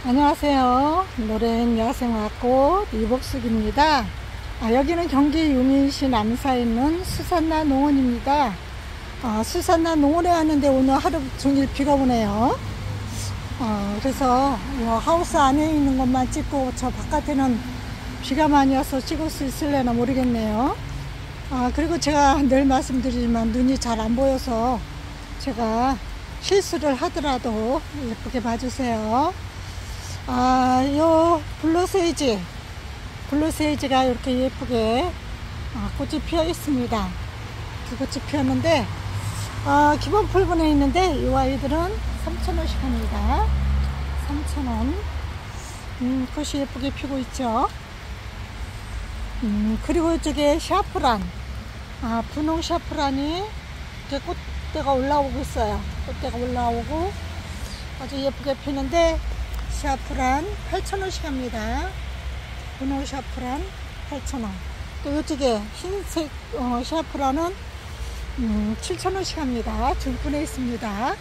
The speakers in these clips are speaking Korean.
안녕하세요. 노래는 야생화꽃 이복숙입니다. 여기는 경기 용인시 남사에 있는 수산나 농원입니다. 수산나 농원에 왔는데 오늘 하루 종일 비가 오네요. 그래서 하우스 안에 있는 것만 찍고 저 바깥에는 비가 많이 와서 찍을 수 있을려나 모르겠네요. 그리고 제가 늘 말씀드리지만 눈이 잘 안 보여서 제가 실수를 하더라도 예쁘게 봐주세요. 요 블루세이지가 이렇게 예쁘게 꽃이 피어 있습니다. 두 꽃이 피었는데 기본 풀분에 있는데 이 아이들은 3,000원씩 합니다. 3,000원. 꽃이 예쁘게 피고 있죠. 그리고 이쪽에 샤프란, 분홍 샤프란이 이렇게 꽃대가 올라오고 있어요. 꽃대가 올라오고 아주 예쁘게 피는데 샤프란 8,000원씩 합니다. 분홍 샤프란 8,000원. 또 이쪽에 흰색 샤프란은 7,000원씩 합니다. 중분에 있습니다.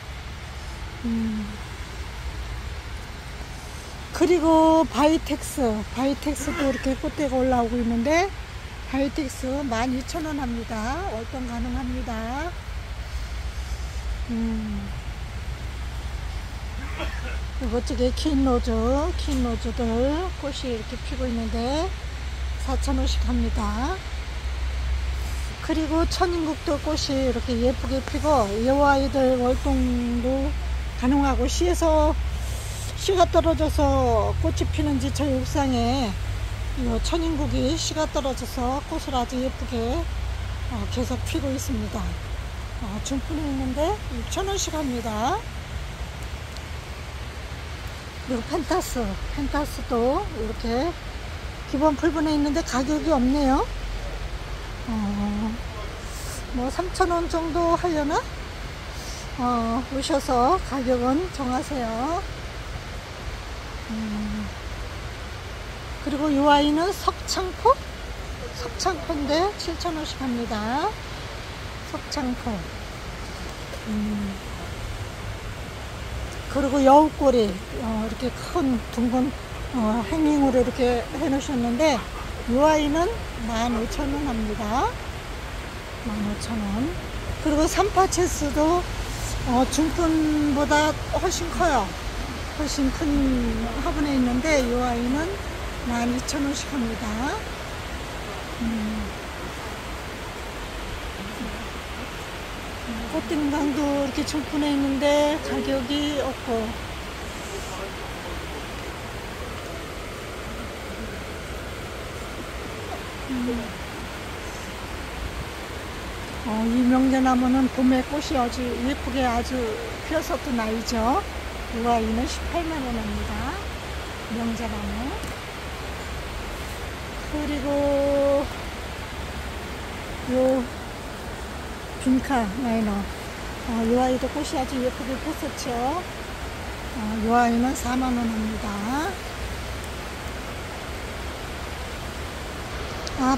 그리고 바이텍스도 이렇게 꽃대가 올라오고 있는데 바이텍스 12,000원 합니다. 월동 가능합니다. 그리고 이쪽에 킨로즈들 꽃이 이렇게 피고 있는데 4,000원씩 합니다. 그리고 천인국도 꽃이 이렇게 예쁘게 피고 이 아이들 월동도 가능하고 씨에서 씨가 떨어져서 꽃이 피는지 저희 옥상에 이 천인국이 씨가 떨어져서 꽃을 아주 예쁘게 계속 피고 있습니다. 중분에 있는데 6,000원씩 합니다. 그리고 펜타스도 이렇게 기본 풀분에 있는데 가격이 없네요. 뭐 3,000원 정도 하려나? 오셔서 가격은 정하세요. 그리고 이 아이는 석창포인데 7,000원씩 합니다. 석창포. 그리고 여우꼬리 이렇게 큰 둥근 행잉으로 이렇게 해 놓으셨는데 이 아이는 15,000원 합니다. 15,000원. 그리고 삼파체스도 중분보다 훨씬 커요. 훨씬 큰 화분에 있는데 이 아이는 12,000원씩 합니다. 꽃등강도 이렇게 중분에 있는데 가격이 없고 이 명제나무는 봄에 꽃이 아주 예쁘게 아주 피었었던 아이죠. 이 아이는 18만원 합니다. 명제나무. 그리고 요 빈카 라이너 이 아이도 꽃이 아주 예쁘게 폈었죠. 이 아이는 4만원 합니다.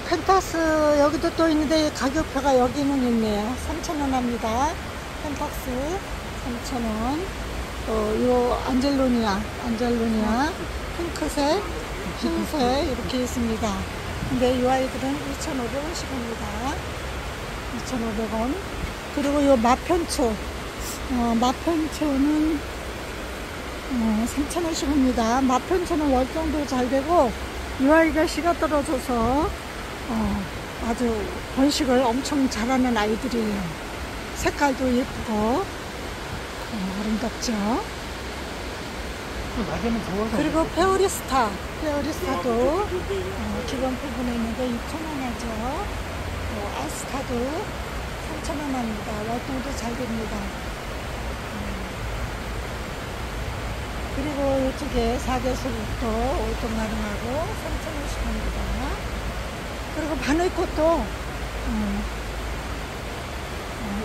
펜타스 여기도 또 있는데 가격표가 여기는 있네요. 3,000원 합니다. 펜타스 3,000원. 또 요 안젤로니아 핑크색, 흰색 이렇게 있습니다. 근데 이 아이들은 2,500원씩 합니다. 2,500원. 그리고 요 마편초는 3,000원씩 합니다. 마편초는 월정도 잘 되고 이 아이가 씨가 떨어져서 아주 번식을 엄청 잘하는 아이들이에요. 색깔도 예쁘고 아름답죠. 그리고 페어리스타도 기본 부분에 있는데 6,000원 하죠. 아스타도 3,000원 합니다. 월동도 잘 됩니다. 그리고 이쪽에 사계수국도 월동 가능하고 3,000원씩 합니다. 그리고 바늘꽃도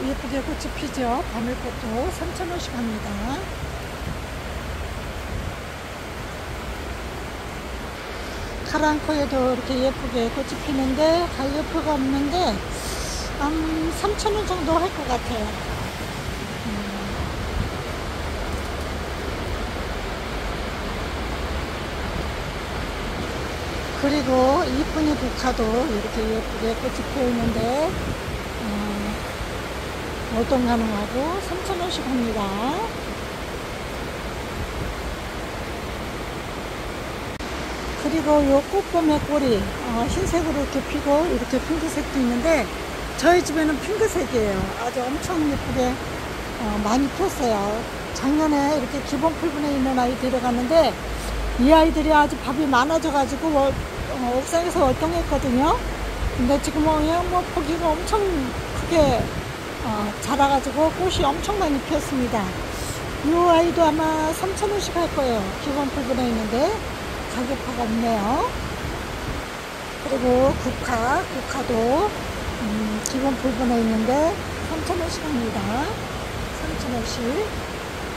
예쁘게 꽃이 피죠. 바늘꽃도 3,000원씩 합니다. 카랑코에도 이렇게 예쁘게 꽃이 피는데 가격표가 없는데 3,000원 정도 할 것 같아요. 그리고 이쁜이 국화도 이렇게 예쁘게 꽃이 피어 있는데 월동 가능하고 3,000원씩 합니다. 그리고 요 꽃봄의 꼬리 흰색으로 이렇게 피고 이렇게 핑크색도 있는데 저희 집에는 핑크색이에요. 아주 엄청 예쁘게 많이 피었어요. 작년에 이렇게 기본 풀분에 있는 아이 데려갔는데 이 아이들이 아주 밥이 많아져 가지고 옥상에서 월동했거든요. 근데 지금은 그냥 뭐 포기가 엄청 크게 자라가지고 꽃이 엄청 많이 피었습니다. 이 아이도 아마 3,000원씩 할 거예요. 기본 풀분에 있는데 가격표가 없네요. 그리고 국화도 기본 풀분에 있는데 3,000원씩 합니다. 3,000원씩.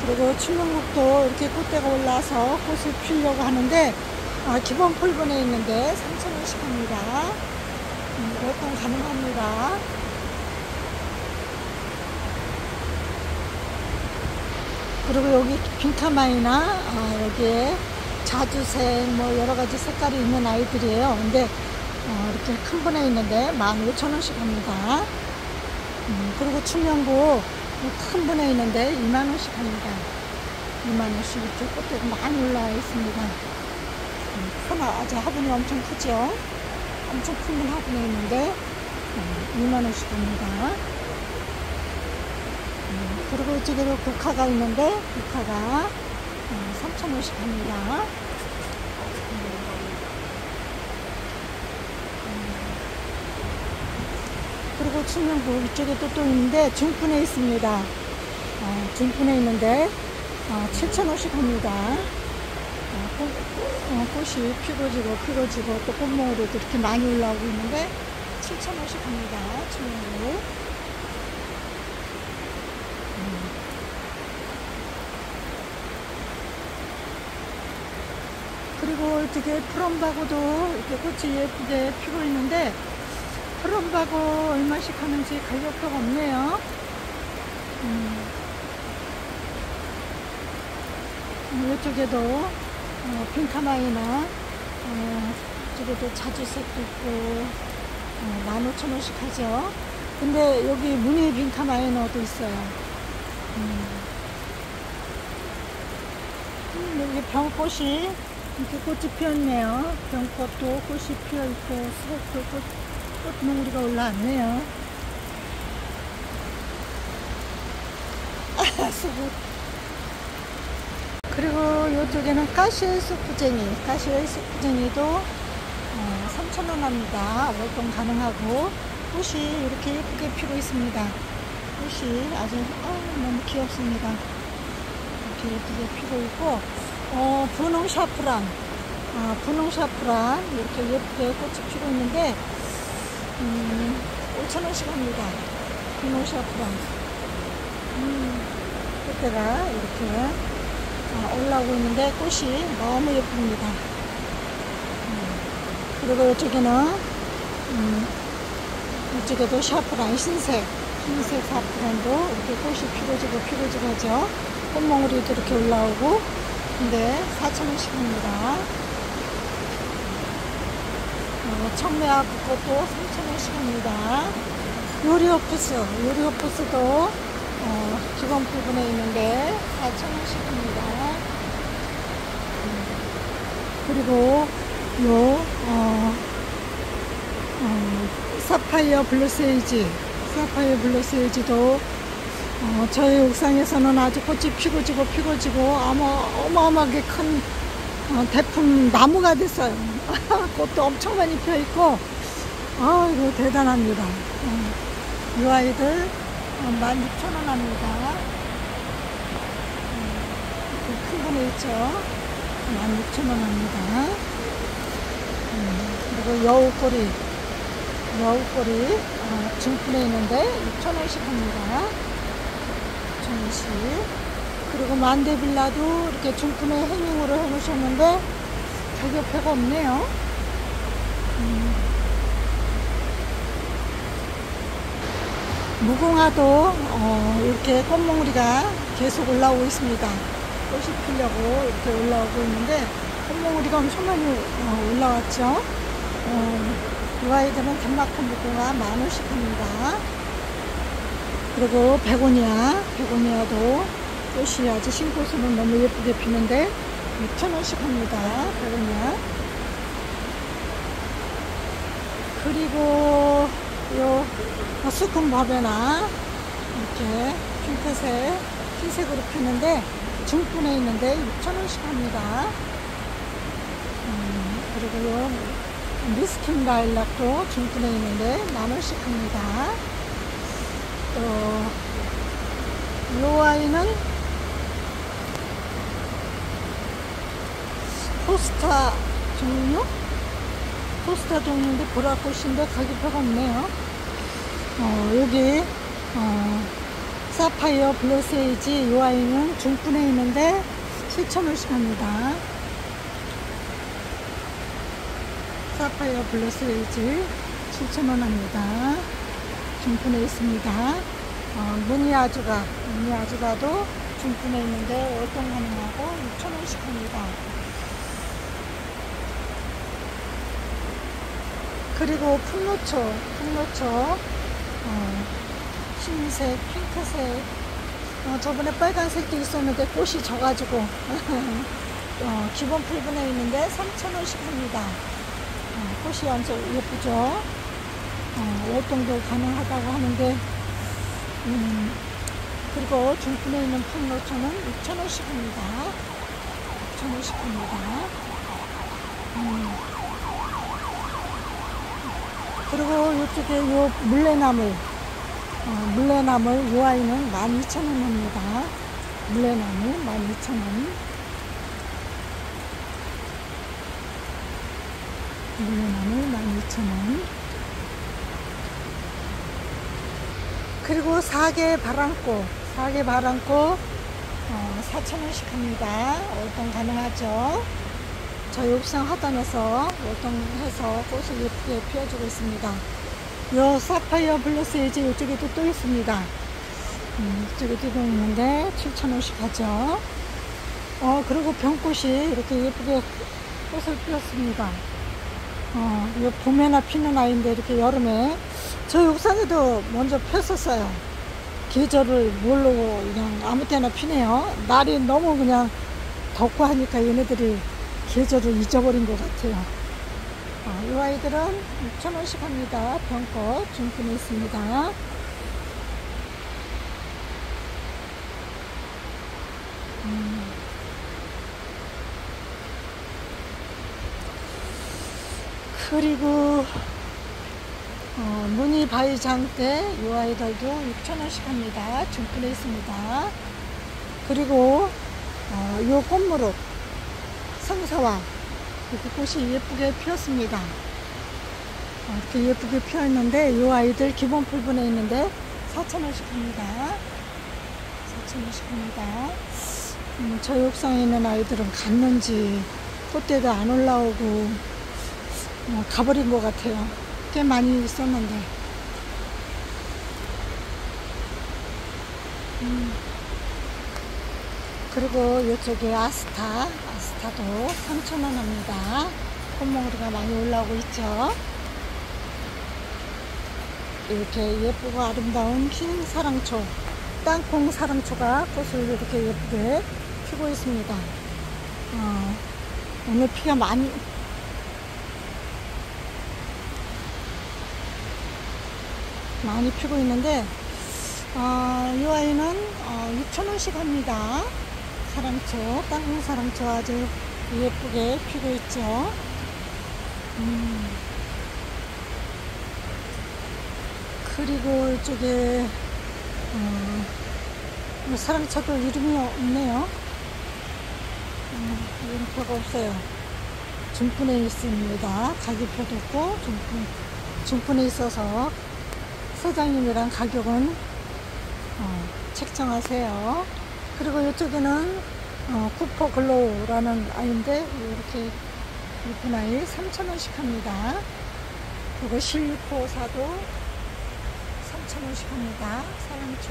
그리고 충명국도 이렇게 꽃대가 올라서 꽃을 피우려고 하는데 기본 풀분에 있는데 3,000원씩 합니다. 월동 가능합니다. 그리고 여기 빈카마이나 여기에 자주색 뭐 여러가지 색깔이 있는 아이들이에요. 근데 이렇게 큰 분에 있는데 15,000원씩 합니다. 그리고 충명국 큰 분에 있는데 20,000원씩 합니다. 20,000원씩 이렇게 꽃들이 많이 올라와 있습니다. 아주 화분이 엄청 크죠. 엄청 큰 분 화분에 있는데 20,000원씩 합니다. 그리고 이쪽에도 국화가 있는데 국화가 3,000원씩 합니다. 그리고 충명국 이쪽에 또 있는데 중분에 있습니다. 중분에 있는데 7,000원씩 합니다. 꽃이 피고지고 또 꽃몽으로도 이렇게 많이 올라오고 있는데 7,000원씩 합니다. 충명국. 그리고 이렇게 푸른바고도 이렇게 꽃이 예쁘게 피고 있는데 푸른바고 얼마씩 하는지 가격표가 없네요. 이쪽에도 빈카마이나 이쪽에도 자주색도 있고 15,000원씩 하죠. 근데 여기 무늬 빈카마이너도 있어요. 여기 병꽃이 이렇게 꽃이 피었네요. 병꽃도 꽃이 피어있고 수국도 꽃농우리가 올라왔네요. 수국. 그리고 이쪽에는 가시의 쑥부쟁이도 3,000원 합니다. 월동 가능하고 꽃이 이렇게 예쁘게 피고 있습니다. 꽃이 아주 너무 귀엽습니다. 이렇게 예쁘게 피고 있고 분홍 샤프란 이렇게 예쁘게 꽃이 피고 있는데 5,000원씩 합니다. 분홍 샤프란 꽃대가 이렇게 올라오고 있는데 꽃이 너무 예쁩니다. 그리고 이쪽에도 샤프란 흰색 샤프란도 이렇게 꽃이 피고지고 하죠. 꽃몽우리도 이렇게 올라오고 근데 4,000원씩 합니다. 청매화 꽃도 3,000원씩 합니다. 요리오프스도 기본 부분에 있는데 4,000원씩 합니다. 그리고 사파이어 블루세이지도 저희 옥상에서는 아주 꽃이 피고지고 어마어마하게 큰 대품 나무가 됐어요. 꽃도 엄청 많이 펴있고 이거 대단합니다. 이 아이들 16,000원 합니다. 큰 거는 있죠. 16,000원 합니다. 그리고 여우꼬리 중분에 있는데 6,000원씩 합니다. 6,000원씩. 그리고 만데빌라도 이렇게 중분에 행잉으로 해놓으셨는데 가격표가 없네요. 무궁화도 이렇게 꽃몽우리가 계속 올라오고 있습니다. 꽃이 피려고 이렇게 올라오고 있는데 콧봉우리가 엄청 많이 올라왔죠. 이 아이들은 덴마크 무궁화 10,000원씩 합니다. 그리고 베고니아도 꽃이 아주 신꽃으로는 너무 예쁘게 피는데 6,000원씩 합니다. 베고니아. 그리고 요 수컷 바베나 이렇게 핑크색, 흰색으로 피는데 중분에 있는데 6,000원씩 합니다. 그리고 요 미스킨 라일락도 중분에 있는데 10,000원씩 합니다. 또 요 아이는 포스타 종류인데 보라꽃인데 가격표가 없네요. 여기 사파이어 블러세이지 요 아이는 중분에 있는데 7,000원씩 합니다. 사파이어 블러세이지 7,000원 합니다. 중분에 있습니다. 무늬아주가도 중분에 있는데 월동 가능하고 6,000원씩 합니다. 그리고 풍노초 흰색, 핑크색, 저번에 빨간색도 있었는데 꽃이 져가지고 기본 풀분에 있는데 3,000원씩 합니다. 꽃이 완전 예쁘죠. 월동도 가능하다고 하는데 그리고 중분에 있는 풍노초는 6,000원씩 합니다. 6,000원씩 합니다. 그리고 이쪽에 요 물레나물 요 아이는 12,000원 합니다. 물레나물 12,000원. 물레나물 12,000원. 그리고 사계 바람꽃 4,000원씩 합니다. 월동 가능하죠. 저희 옥상 하단에서 월동해서 꽃을 예쁘게 피워주고 있습니다. 요 사파이어 블러세이지 이쪽에도 또 있습니다. 이쪽에도 있는데 7,000원씩 하죠. 그리고 병꽃이 이렇게 예쁘게 꽃을 피웠습니다. 이 봄에나 피는 아이인데 이렇게 여름에 저희 옥상에도 먼저 폈었어요. 계절을 모르고 그냥 아무 때나 피네요. 날이 너무 그냥 덥고 하니까 얘네들이 계절을 잊어버린 것 같아요. 이 아이들은 6,000원씩 합니다. 병꽃 중분에 있습니다. 그리고 무늬 바위장대 이 아이들도 6,000원씩 합니다. 중분에 있습니다. 그리고 요 꽃무릇 성서화 이렇게 꽃이 예쁘게 피었습니다. 이렇게 예쁘게 피었는데 이 아이들 기본 풀분에 있는데 4,000원씩 합니다. 4,000원씩 합니다. 저희 옥상에 있는 아이들은 갔는지 꽃대도 안 올라오고 가버린 것 같아요. 꽤 많이 있었는데. 그리고 이쪽에 아스타도 3,000원 합니다. 꽃몽우리가 많이 올라오고 있죠. 이렇게 예쁘고 아름다운 흰 사랑초, 땅콩 사랑초가 꽃을 이렇게 예쁘게 피고 있습니다. 오늘 피가 많이 피고 있는데 이 아이는 6,000원씩 합니다. 사랑초, 땅콩 사랑초 아주 예쁘게 피고 있죠. 그리고 이쪽에 사랑초도 이름이 없네요. 이름표가 없어요. 중분에 있습니다. 가격표도 없고 중분에 있어서 사장님이랑 가격은 책정하세요. 그리고 이쪽에는 쿠퍼 글로우라는 아이인데 이렇게 예쁜 아이 3,000원씩 합니다. 그리고 실코사도 3,000원씩 합니다. 사랑초.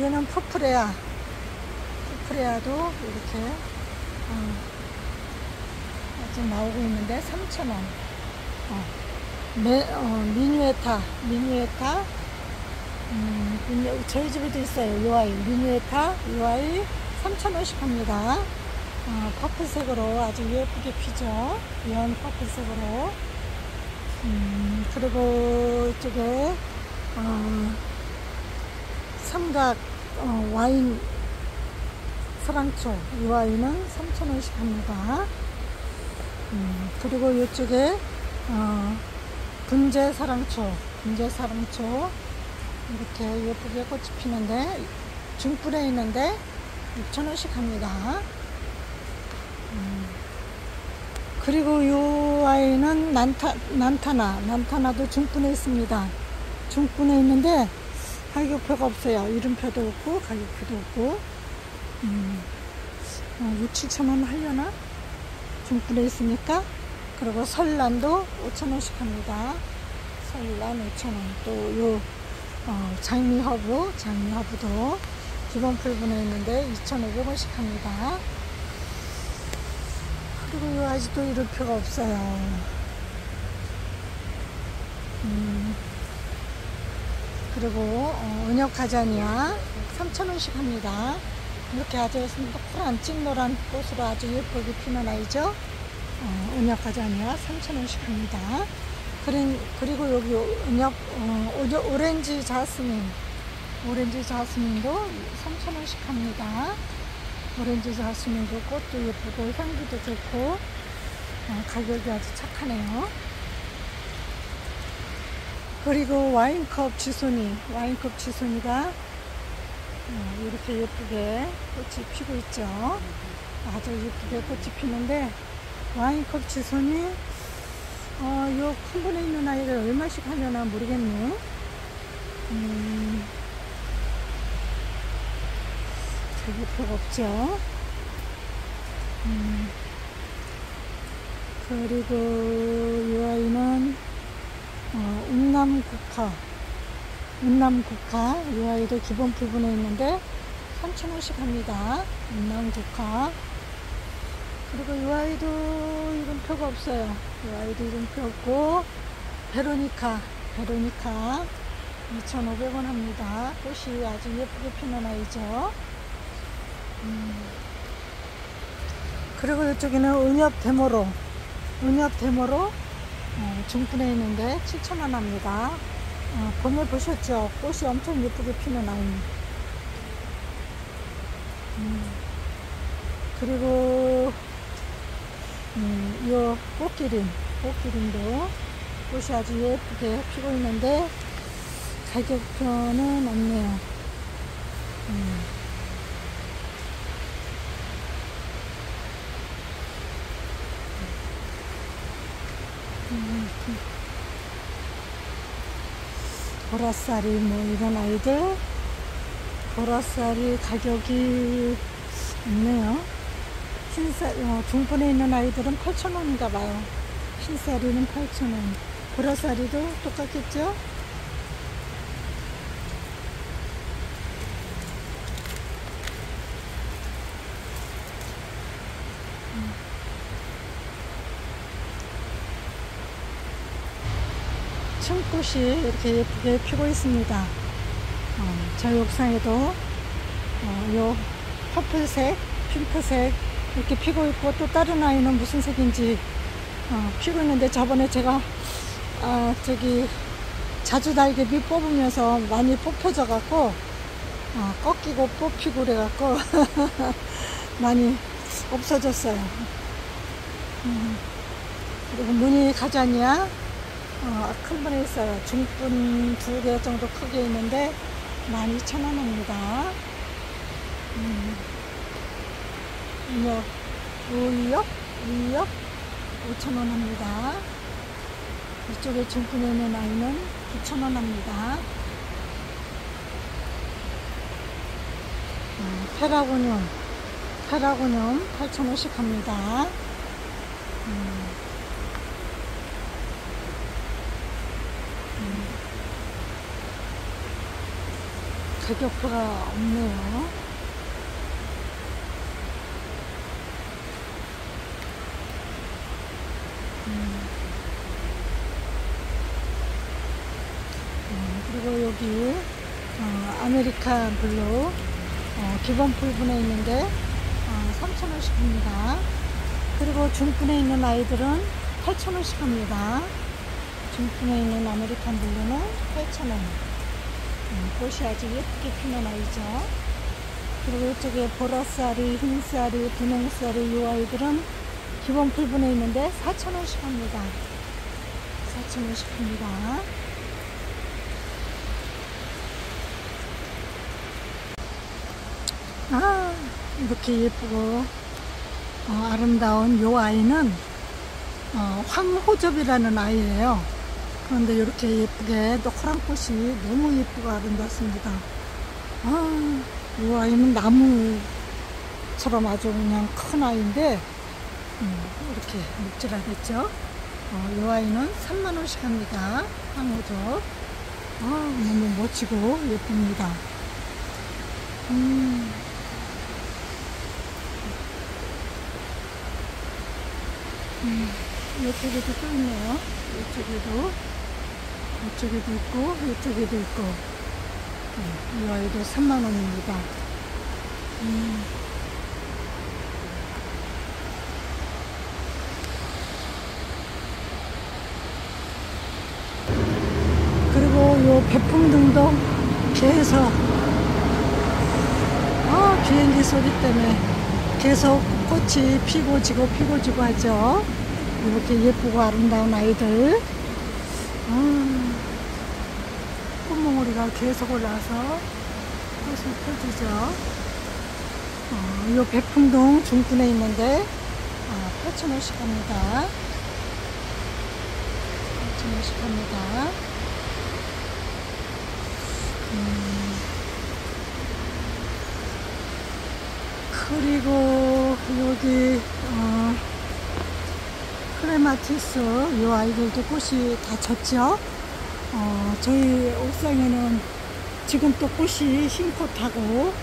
얘는 푸프레아도 이렇게 아직 나오고 있는데 3,000원. 미뉴에타, 저희 집에도 있어요. UI, 미뉴에타, UI 3,000원씩 합니다. 퍼플색으로 아주 예쁘게 피죠. 연 퍼플색으로. 그리고 이쪽에, 삼각, 와인 서랑초, UI는 3,000원씩 합니다. 그리고 이쪽에, 분재 사랑초 이렇게 예쁘게 꽃이 피는데 중불에 있는데 6,000원씩 합니다. 그리고 이 아이는 난타나도 중분에 있습니다. 중분에 있는데 가격표가 없어요. 이름표도 없고 가격표도 없고 6, 7,000원 하려나? 중분에 있으니까. 그리고 설란도 5,000원씩 합니다. 설란 5,000원. 또 요 장미허브도 기본 풀분에 있는데 2,500원씩 합니다. 그리고 요 아직도 이름표가 없어요. 그리고 은혁가자니아 3,000원씩 합니다. 이렇게 아주 노란 찐노란 꽃으로 아주 예쁘게 피는 아이죠. 은혁가자니아 3,000원씩 합니다. 그리고 여기 오렌지 자스민도 3,000원씩 합니다. 오렌지 자스민도 꽃도 예쁘고 향기도 좋고 가격이 아주 착하네요. 그리고 와인컵 지순이가 이렇게 예쁘게 꽃이 피고 있죠. 아주 예쁘게 꽃이 피는데 와인컵 지순이 요 큰 분에 있는 아이를 얼마씩 하려나 모르겠네. 가격표가 없죠. 그리고 이 아이는 운남국화 이 아이도 기본 부분에 있는데 3,000원씩 합니다. 운남국화. 그리고 이 아이도 이름표가 없어요. 이 아이도 이름표 없고 베로니카 2,500원 합니다. 꽃이 아주 예쁘게 피는 아이죠. 그리고 이쪽에는 은엽대모로 중분에 있는데 7,000원 합니다. 봄에 보셨죠? 꽃이 엄청 예쁘게 피는 아이. 그리고 요 꽃기린도 꽃이 아주 예쁘게 피고 있는데 가격표는 없네요. 보라쌀이 이런 아이들 보라쌀이 가격이 없네요. 중분에 있는 아이들은 8,000원인가 봐요. 흰쌀이는 8,000원. 보라쌀이도 똑같겠죠? 층꽃이 이렇게 예쁘게 피고 있습니다. 저희 옥상에도 요 퍼플색, 핑크색 이렇게 피고 있고, 또 다른 아이는 무슨 색인지 피고 있는데, 저번에 제가 자주 날개비 뽑으면서 많이 뽑혀져 갖고 꺾이고 뽑히고 그래갖고 많이 없어졌어요. 그리고 무늬 가자니아 큰 분에 있어요. 중분 2개 정도 크게 있는데 12,000원 합니다. 우이역 5,000원 합니다. 이쪽에 중분에 있는 아이는 9,000원 합니다. 페라고늄 8,000원씩 합니다. 가격표가 없네요. 그리고 여기 아메리칸 블루 기본 풀분에 있는데 3,000원씩 합니다. 그리고 중분에 있는 아이들은 8,000원씩 합니다. 중분에 있는 아메리칸 블루는 8,000원. 꽃이 아주 예쁘게 피는 아이죠. 그리고 이쪽에 보라쌀이, 흰쌀이, 분홍쌀이 이 아이들은 기본 풀분에 있는데 4,000원씩 합니다. 4,000원씩 합니다. 이렇게 예쁘고 아름다운 요 아이는 황호접이라는 아이예요. 그런데 이렇게 예쁘게 노란 꽃이 너무 예쁘고 아름답습니다. 요 아이는 나무처럼 아주 그냥 큰 아이인데 이렇게 묵직하겠죠. 요 아이는 3만원씩 합니다. 황호접. 너무 멋지고 예쁩니다. 이쪽에도 또 있네요. 이쪽에도 있고, 이쪽에도 있고. 이 아이도 3만원입니다. 그리고 요 배풍등도 계속 비행기 소리 때문에 계속 꽃이 피고 지고 하죠. 이렇게 예쁘고 아름다운 아이들. 꽃몽오리가 계속 올라와서 꽃을 펴주죠. 이 백풍동 중분에 있는데 8,000원씩 합니다. 8,000원씩 합니다. 그리고 여기 클레마티스 이 아이들도 꽃이 다 졌죠. 저희 옥상에는 지금 또 꽃이 흰꽃하고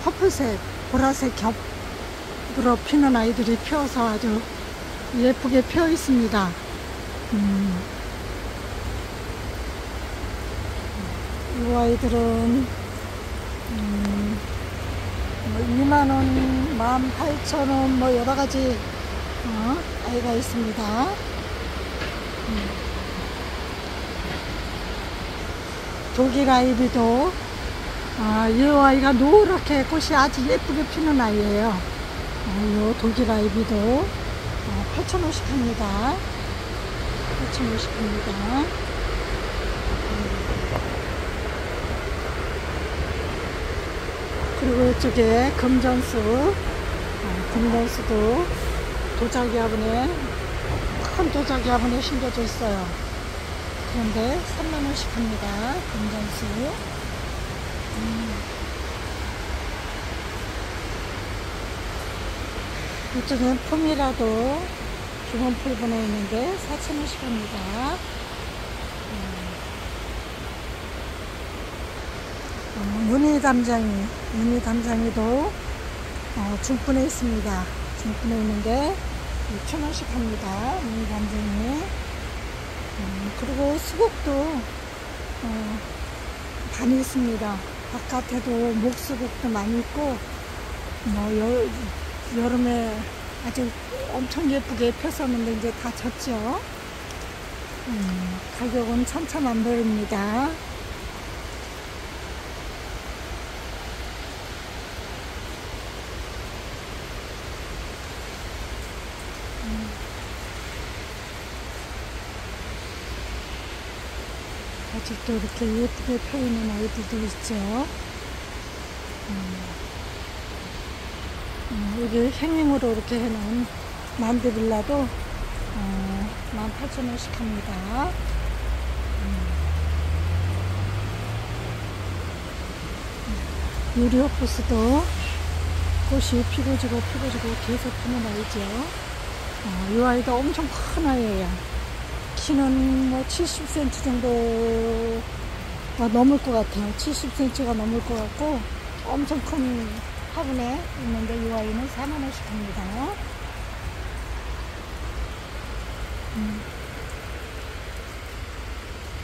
퍼플색, 보라색 겹으로 피는 아이들이 피어서 아주 예쁘게 피어 있습니다. 이 아이들은 2만원, 18,000원 뭐 여러가지 아이가 있습니다. 독일 아이비도 이 아이가 노랗게 꽃이 아주 예쁘게 피는 아이예요. 이 독일 아이비도 8,000원씩 합니다. 8,000원씩 합니다. 그리고 이쪽에 금전수, 금전수도 도자기 화분에, 큰 도자기 화분에 심겨져 있어요. 그런데 3만원씩 합니다. 금전수. 이쪽엔 폼이라도 기본 풀분에 있는데 4,000원씩 합니다. 무늬담장이도 중분에 있습니다. 중분에 있는데 6,000원씩 합니다. 무늬담장이. 그리고 수국도 많이 있습니다. 바깥에도 목수국도 많이 있고 여름에 아주 엄청 예쁘게 폈었는데 이제 다 졌죠. 가격은 천차만별입니다. 아직도 이렇게 예쁘게 펴있는 아이들도 있죠. 여기 행님으로 이렇게 해놓은 만드빌라도 18,000원씩 합니다. 유리호프스도 꽃이 피고 지고 계속 피는 아이죠. 이 아이도 엄청 큰 아이예요. 키는 뭐 70cm 정도가 넘을 것 같아요. 70cm가 넘을 것 같고 엄청 큰 화분에 있는데 이 아이는 4만원씩 합니다.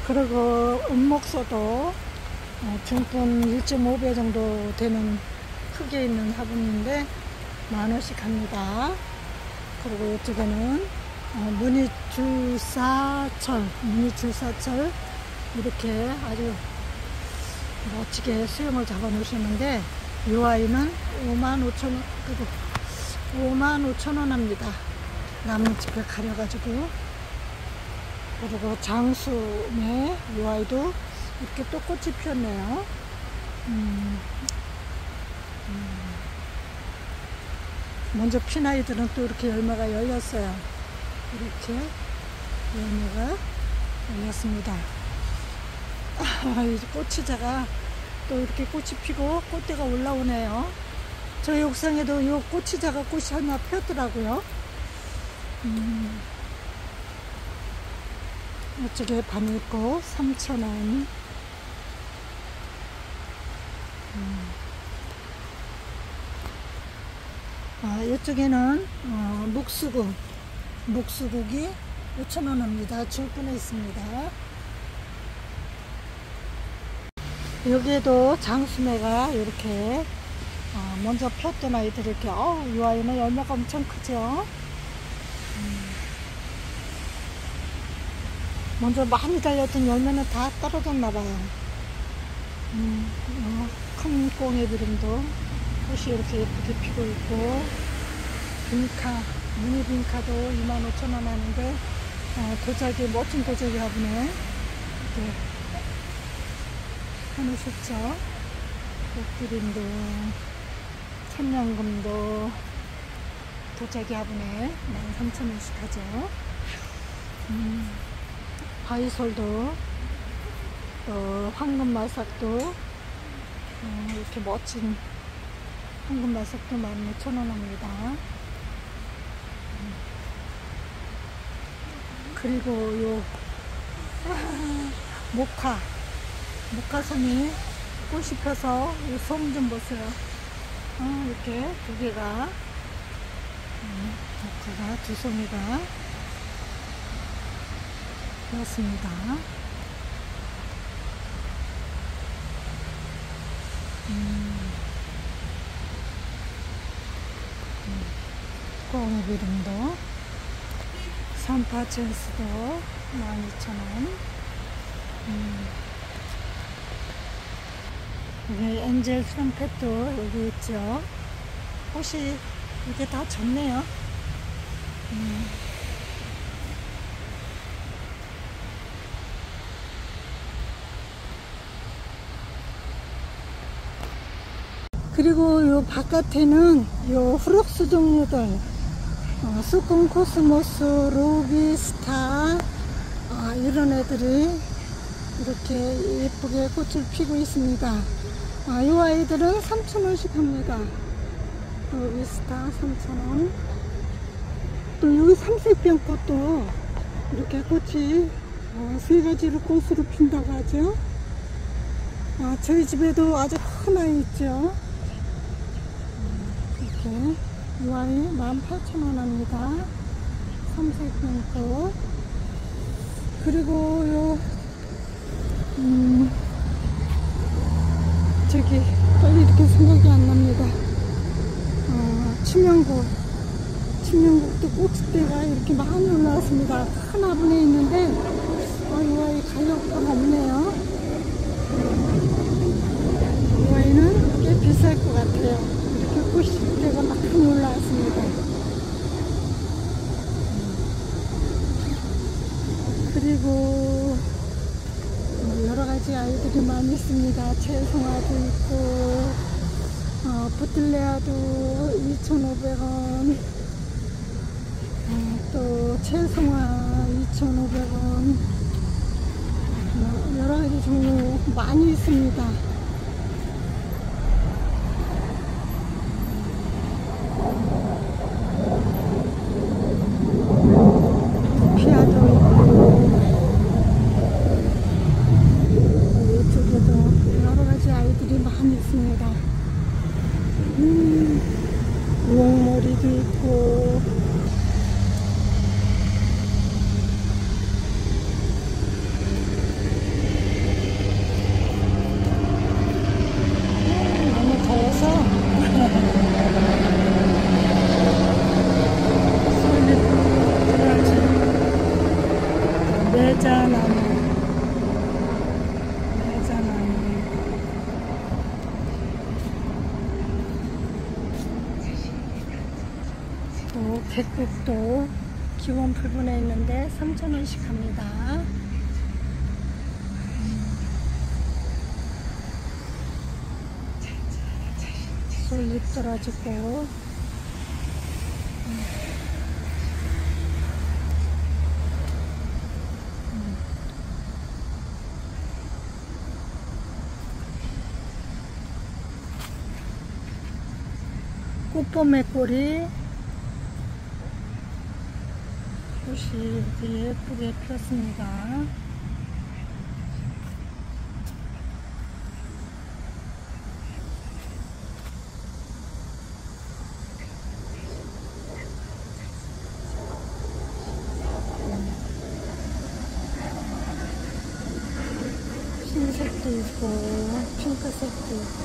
그리고 은목소도 중분 1.5배 정도 되는 크기에 있는 화분인데 10,000원씩 합니다. 그리고 이쪽에는 무늬줄사철 이렇게 아주 멋지게 수영을 잡아 놓으셨는데 이 아이는 55,000원, 그리고 55,000원 합니다. 나뭇잎을 가려가지고. 그리고 장수매 이 아이도 이렇게 또 꽃이 피었네요. 먼저 핀 아이들은 또 이렇게 열매가 열렸어요. 이렇게 열매가 열렸습니다. 이제 꽃이자가 또 이렇게 꽃이 피고 꽃대가 올라오네요. 저희 옥상에도 이 꽃이자가 꽃이 하나 피었더라고요. 이쪽에 바늘꽃 3,000원. 이쪽에는 목수국이 5,000원 합니다. 줄분에 있습니다. 여기에도 장수매가 이렇게 먼저 폈던 아이들 이렇게 이 아이는 열매가 엄청 크죠. 먼저 많이 달렸던 열매는 다 떨어졌나 봐요. 큰 꽁애비름도 꽃이 이렇게 예쁘게 피고 있고, 빈카, 미니 빈카도 25,000원 하는데 도자기, 멋진 도자기 화분에 이렇게 해놓으셨죠. 꽃기린도, 천냥금도 도자기 화분에 13,000원씩 하죠. 바이솔도, 또 황금마삭도 이렇게 멋진 황금마삭도 15,000원 합니다. 그리고 요 모카솜이 꽃이 펴서 이 솜 좀 보세요. 이렇게 두 개가 모카가 두 송이가 되었습니다. 꽁비름도, 산파체스도 12,000원. 여기 엔젤 트럼펫도 여기 있죠. 꽃이 이게 다 졌네요. 그리고 요 바깥에는 요 프룩스 종류들, 수콘 코스모스, 루비스타, 이런 애들이 이렇게 예쁘게 꽃을 피고 있습니다. 이 아이들은 3,000원씩 합니다. 루비스타 3,000원. 또 여기 삼색병꽃도 이렇게 꽃이 세 가지로 꽃으로 핀다고 하죠. 저희 집에도 아주 큰 아이 있죠. 이렇게 이 아이 18,000원 합니다. 삼색병꽃. 그리고 요 저기 빨리 이렇게 생각이 안 납니다. 치명국도 꽃대가 이렇게 많이 올라왔습니다. 큰 화분에 있는데 이 아이 가격표가 없네요. 이 아이는 꽤 비쌀 것 같아요. 이렇게 꽃대가 많이 올라왔습니다. 그리고 여러가지 아이들이 많이 있습니다. 채송화도 있고, 부틀레아도 2,500원, 또 채송화 2,500원, 여러가지 종류 많이 있습니다. 피아도 있고, 이쪽에도 여러가지 아이들이 많이 있습니다. 우엉머리도 있고, 요 백국도 기본 불분에 있는데 3,000원씩 합니다. 솔잎 떨어지고 꽃봄의 꼬리 꽃이 이렇게 예쁘게 폈습니다. 흰색도 있고 핑크색도 있고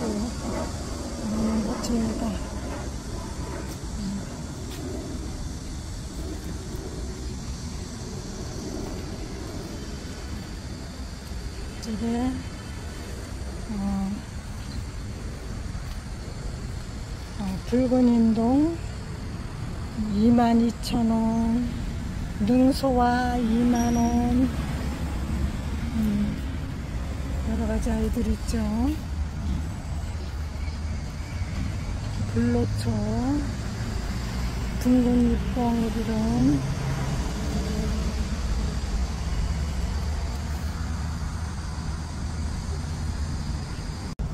너무 멋집니다. 이쪽에 붉은 인동 22,000원, 능소화 2만원, 여러가지 아이들 있죠. 불로초, 둥근 잎봉우리름,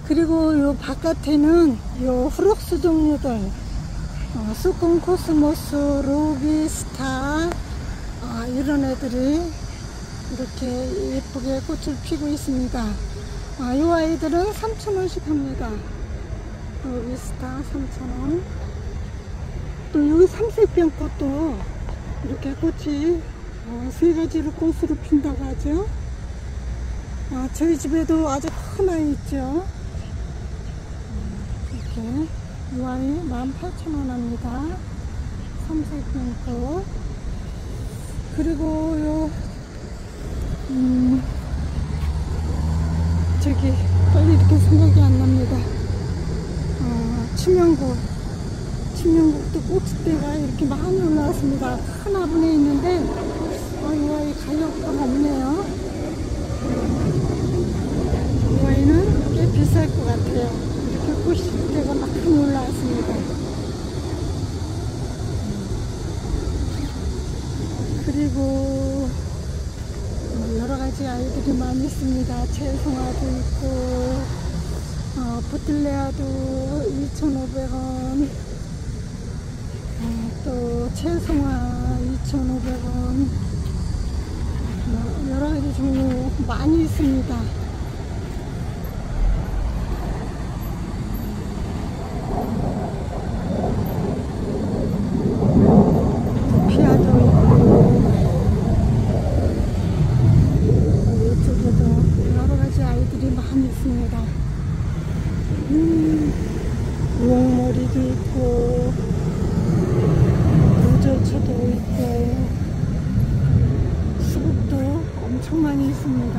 그리고 요 바깥에는 요 프룩스 종류들, 수콘 코스모스, 로비스타, 이런 애들이 이렇게 예쁘게 꽃을 피고 있습니다. 이 아이들은 3,000원씩 합니다. 로비스타 3,000원. 또 여기 삼색병꽃도 이렇게 꽃이 세 가지로 꽃으로 핀다고 하죠. 저희 집에도 아주 큰 아이 있죠. 이렇게 이 아이 18,000원 합니다. 삼색병꽃. 그리고 요 저기 빨리 이렇게 생각이 안 납니다. 치명국도 꽃대가 이렇게 많이 올라왔습니다. 큰 화분에 있는데 이 아이 가격가 없네요. 이 아이는 꽤 비쌀 것 같아요. 이렇게 꽃대가 많이 올라왔습니다. 그리고 여러가지 아이들이 많이 있습니다. 채송화도 있고 부틀레아도 2,500원, 또 채송화 2,500원, 여러가지 종류 많이 있습니다. 피아도 있고 이쪽에도 여러가지 아이들이 많이 있습니다. 우엉머리도 있고 무절초도 있고 수국도 엄청 많이 있습니다.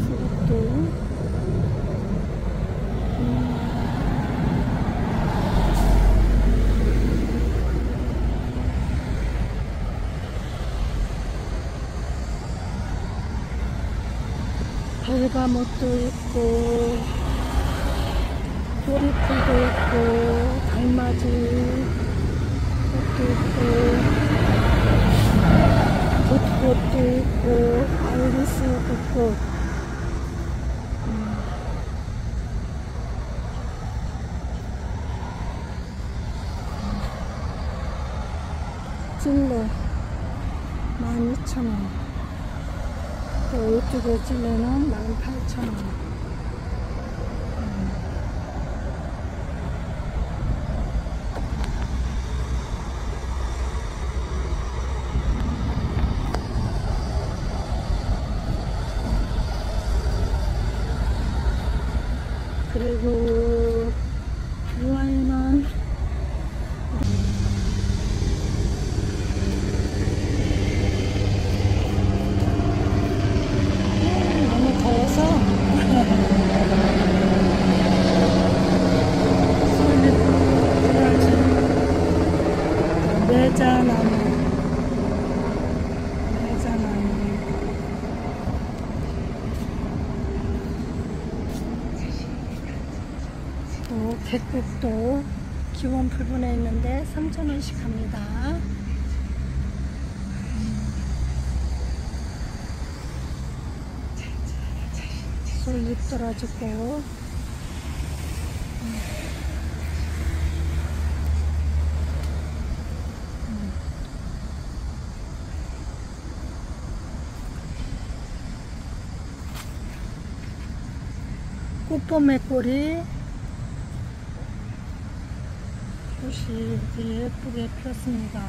수국도 별과목도 있고 꼬리풀도 있고 달맞이 꽃도 있고 붓꽃도 있고 아이리스 붓꽃, 찔레 12,000원. 또 이쪽에 찔레는 18,000원. 그리고 이 아이는 너무 더워서 솔잎 들어가지 또 객국도 기본 불분에 있는데 3,000원씩 합니다. 솔잎 떨어지고 꽃봄의 꼬리 꽃이 이렇게 예쁘게 폈습니다.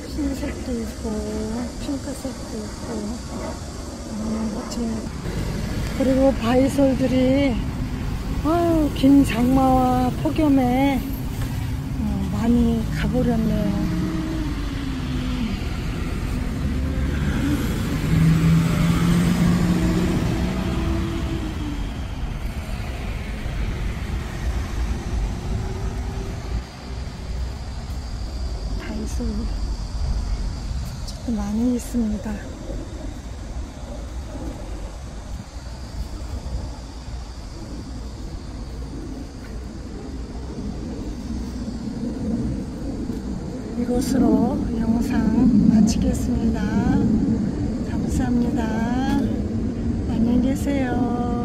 흰색도 있고 핑크색도 있고 멋집니다. 그리고 바이솔들이 긴 장마와 폭염에 많이 가버렸네요. 바이솔 조금 많이 있습니다. 이것으로 영상 마치겠습니다. 감사합니다. 안녕히 계세요.